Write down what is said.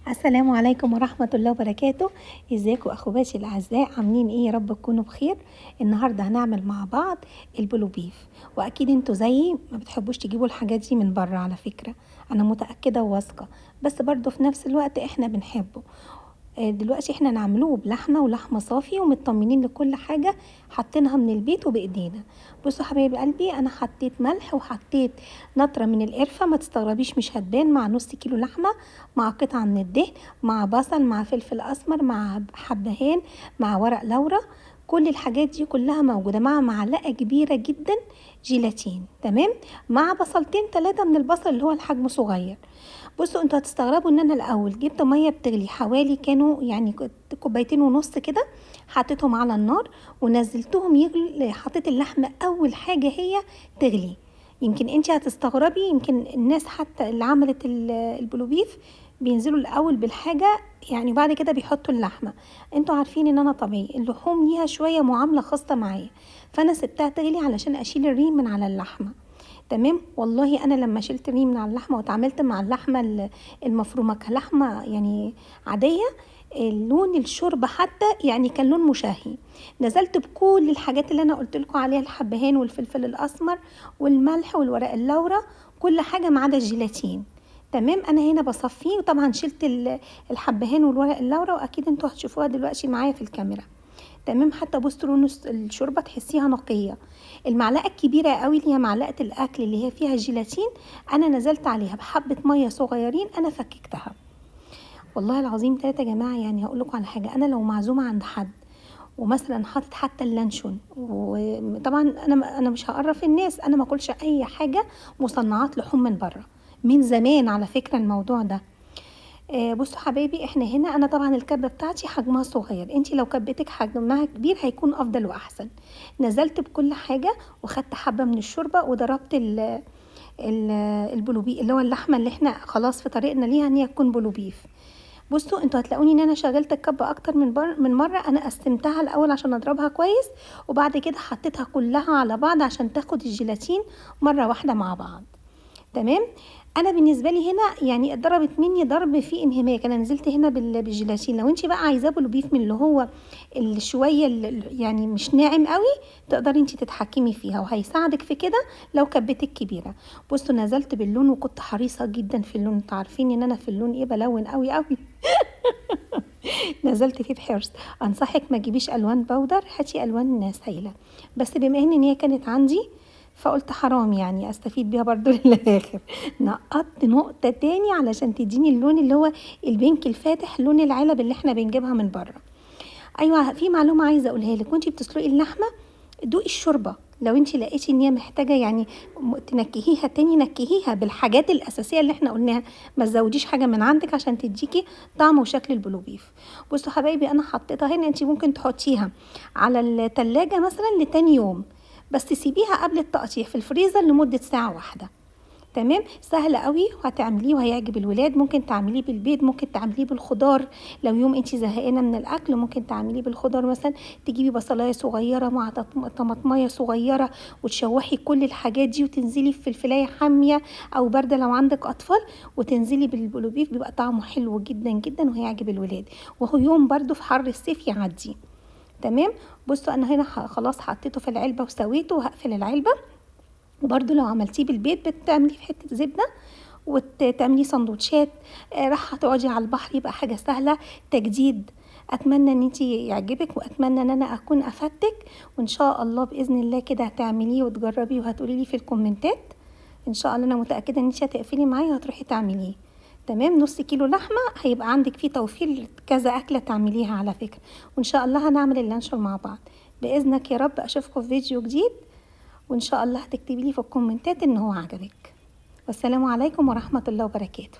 السلام عليكم ورحمة الله وبركاته. ازيكم اخواتي الاعزاء، عاملين ايه؟ يا رب تكونوا بخير. النهاردة هنعمل مع بعض البلو بيف، واكيد انتوا زيي ما بتحبوش تجيبوا الحاجات دي من بره. على فكرة انا متأكدة وواثقة، بس برضو في نفس الوقت احنا بنحبه. دلوقتي احنا نعملوه بلحمه ولحمه صافي ومطمنين لكل حاجه حاطينها من البيت وبايدينا. بصوا حبايب قلبي، انا حطيت ملح وحطيت نطره من القرفه، ما تستغربيش مش هتبان، مع نص كيلو لحمه، مع قطعه من الدهن، مع بصل، مع فلفل اسمر، مع حبهان، مع ورق لورا. كل الحاجات دي كلها موجوده، مع معلقه كبيره جدا جيلاتين، تمام، مع بصلتين 3 من البصل اللي هو الحجم صغير. بصوا انتوا هتستغربوا ان انا الاول جبت ميه بتغلي حوالي كانوا يعني كوبايتين ونص كده، حطيتهم على النار ونزلتهم يغلي. حطيت اللحمه اول حاجه هي تغلي. يمكن انت هتستغربي، يمكن الناس حتى اللي عملت البلو بيف بينزلوا الاول بالحاجه يعني، وبعد كده بيحطوا اللحمه. انتوا عارفين ان انا طبيعي اللحوم ليها شويه معامله خاصه معايا، فانا سبتها تغلي علشان اشيل الريم من على اللحمه. تمام، والله انا لما شلت ريه من على اللحمه واتعاملت مع اللحمه المفرومه كلحمه يعني عاديه، لون الشوربه حتى يعني كان لون مشهي. نزلت بكل الحاجات اللي انا قلت لكم عليها، الحبهان والفلفل الاسمر والملح والورق اللورا، كل حاجه ما عدا الجيلاتين. تمام، انا هنا بصفيه، وطبعا شلت الحبهان والورق اللورا، واكيد انتوا هتشوفوها دلوقتي معايا في الكاميرا. تمام، حتى بصوا لون الشوربه تحسيها نقيه. المعلقه الكبيره قوي اللي هي معلقه الاكل اللي هي فيها جيلاتين، انا نزلت عليها بحبه ميه صغيرين، انا فككتها. والله العظيم 3 يا جماعه. يعني هقول لكم على حاجه، انا لو معزومه عند حد ومثلا حاطط حتى اللانشون، وطبعا انا مش هقرف الناس، انا ما اكلش اي حاجه مصنعات لحوم من بره من زمان على فكره الموضوع ده. بصوا حبايبي، احنا هنا انا طبعا الكبه بتاعتي حجمها صغير، انتي لو كبتك حجمها كبير هيكون افضل واحسن. نزلت بكل حاجه وخدت حبه من الشوربه وضربت ال البلوبي اللي هو اللحمه اللي احنا خلاص في طريقنا ليها ان هي تكون بلوبيف. بصوا انتوا هتلاقوني ان انا شغلت الكبه اكتر من مره. انا قسمتها الاول عشان اضربها كويس، وبعد كده حطيتها كلها على بعض عشان تاخد الجيلاتين مره واحده مع بعض. تمام، انا بالنسبه لي هنا يعني ضربت مني ضرب في انهماك، انا نزلت هنا بالجيلاتين. لو انت بقى عايزاه بلوبيف من اللي هو شويه يعني مش ناعم قوي، تقدري انت تتحكمي فيها وهيساعدك في كده لو كبتك كبيره. بصوا نزلت باللون وكنت حريصه جدا في اللون، انتوا عارفين ان انا في اللون ايه، بلون قوي قوي. نزلت فيه بحرص. انصحك ما تجيبيش الوان باودر، هاتي الوان سايله. بس بما ان هي كانت عندي فقلت حرام يعني استفيد بيها برضو للاخر. نقطت نقطه تاني علشان تديني اللون اللي هو البينك الفاتح، لون العلب اللي احنا بنجيبها من بره. ايوه، في معلومه عايزه اقولها لك، وانتي بتسلقي اللحمه دوقي الشوربه، لو انت لقيتي ان هي محتاجه يعني تنكهيها تاني، نكهيها بالحاجات الاساسيه اللي احنا قلناها، ما تزوديش حاجه من عندك عشان تديكي طعم وشكل البلو بيف. بصوا حبايبي، انا حطيتها هنا، انت ممكن تحطيها على التلاجة مثلا لتاني يوم، بس تسيبيها قبل التقطيع في الفريزر لمده ساعه واحده. تمام، سهل قوي وهتعمليه وهيعجب الولاد. ممكن تعمليه بالبيض، ممكن تعمليه بالخضار، لو يوم انت زهقانه من الاكل ممكن تعمليه بالخضار. مثلا تجيبي بصلايه صغيره مع طماطمايه صغيره، وتشوحي كل الحاجات دي، وتنزلي في الفلايه حاميه او بارده لو عندك اطفال، وتنزلي بالبلوبيف، بيبقى طعمه حلو جدا جدا وهيعجب الولاد، وهو يوم برده في حر الصيف يعدي. تمام، بصوا انا هنا خلاص حطيته في العلبه وسويته، وهقفل العلبه. وبرده لو عملتيه بالبيت بتعمليه في حته زبده وتعملي سندوتشات، راح تقعدي على البحر، يبقى حاجه سهله تجديد. اتمنى ان انتي يعجبك، واتمنى ان انا اكون افدتك، وان شاء الله باذن الله كده هتعمليه وتجربيه وهتقولي لي في الكومنتات. ان شاء الله انا متاكده ان انتي هتقفلي معايا وهتروحي تعمليه. تمام، نص كيلو لحمه هيبقى عندك فيه توفير كذا اكله تعمليها على فكره. وان شاء الله هنعمل اللانشون مع بعض باذنك يا رب. اشوفكم في فيديو جديد، وان شاء الله هتكتبي لي في الكومنتات ان هو عجبك. والسلام عليكم ورحمة الله وبركاته.